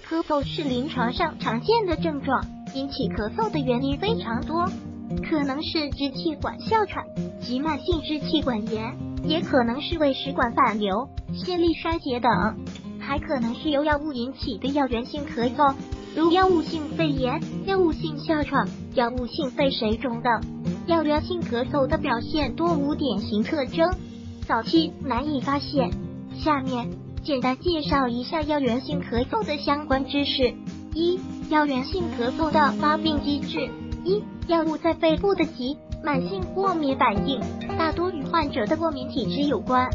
咳嗽是临床上常见的症状，引起咳嗽的原因非常多，可能是支气管哮喘及慢性支气管炎，也可能是胃食管反流、泄力衰竭等，还可能是由药物引起的药源性咳嗽，如药物性肺炎、药物性哮喘、药物性肺水肿等。药源性咳嗽的表现多无典型特征，早期难以发现。下面简单介绍一下药源性咳嗽的相关知识。一、药源性咳嗽的发病机制。一、药物在肺部的急慢性过敏反应，大多与患者的过敏体质有关，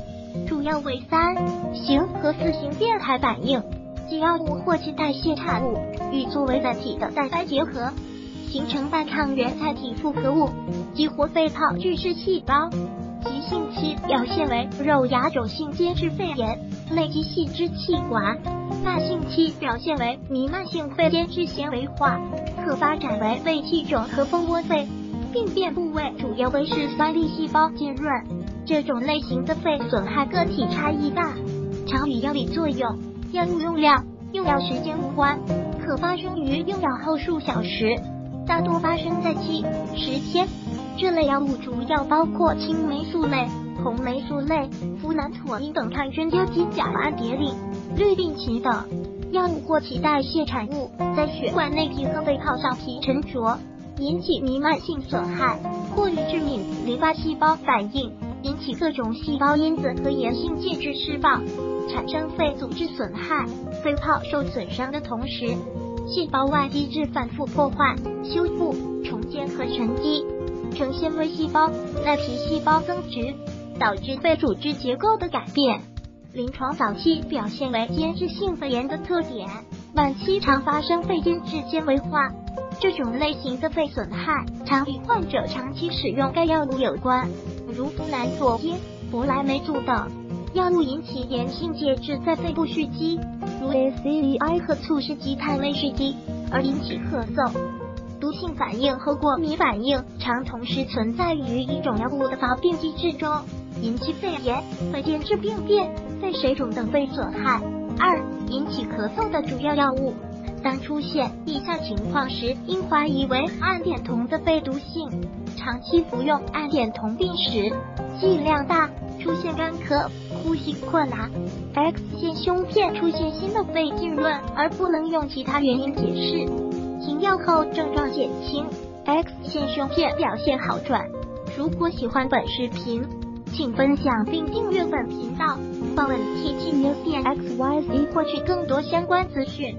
主要为3型和4型变态反应，即药物或其代谢产物与作为载体的蛋白结合，形成半抗原载体复合物，激活肺泡巨噬细胞。急性期表现为肉芽肿性间质肺炎，累积细支气管；慢性期表现为弥漫性肺间质纤维化，可发展为胃气肿和蜂窝肺，病变部位主要为是酸粒细胞尖锐。这种类型的肺损害个体差异大，常与药理作用、药物用量、用药时间无关，可发生于用药后数小时，大多发生在7、10天。这类药物主要包括青霉素类、红霉素类、呋喃唑因等抗真胶基甲胺蝶呤、氯吡嗪等。药物或其代谢产物在血管内皮和肺泡上皮沉着，引起弥漫性损害，或与致敏淋巴细胞反应，引起各种细胞因子和炎性介质释放，产生肺组织损害。肺泡受损伤的同时，细胞外基质反复破坏、修复、重建和沉积，呈纤维细胞、赖皮细胞增殖，导致肺组织结构的改变。临床早期表现为间质性肺炎的特点，晚期常发生肺间质纤维化。这种类型的肺损害常与患者长期使用该药物有关，如呋喃唑因、博莱霉素等。药物引起炎性介质在肺部蓄积，如 ACEI 和促使肌肽类蓄积，而引起咳嗽。毒性反应和过敏反应常同时存在于一种药物的发病机制中，引起肺炎、肺间质病变、肺水肿等肺损害。2、引起咳嗽的主要药物。当出现以下情况时，应怀疑为胺碘酮的肺毒性。长期服用胺碘酮病史，剂量大，出现干咳、呼吸困难。X 线胸片出现新的肺浸润，而不能用其他原因解释。停药后症状减轻 ，X 线胸片表现好转。如果喜欢本视频，请分享并订阅本频道，访问 TT News XYZ 获取更多相关资讯。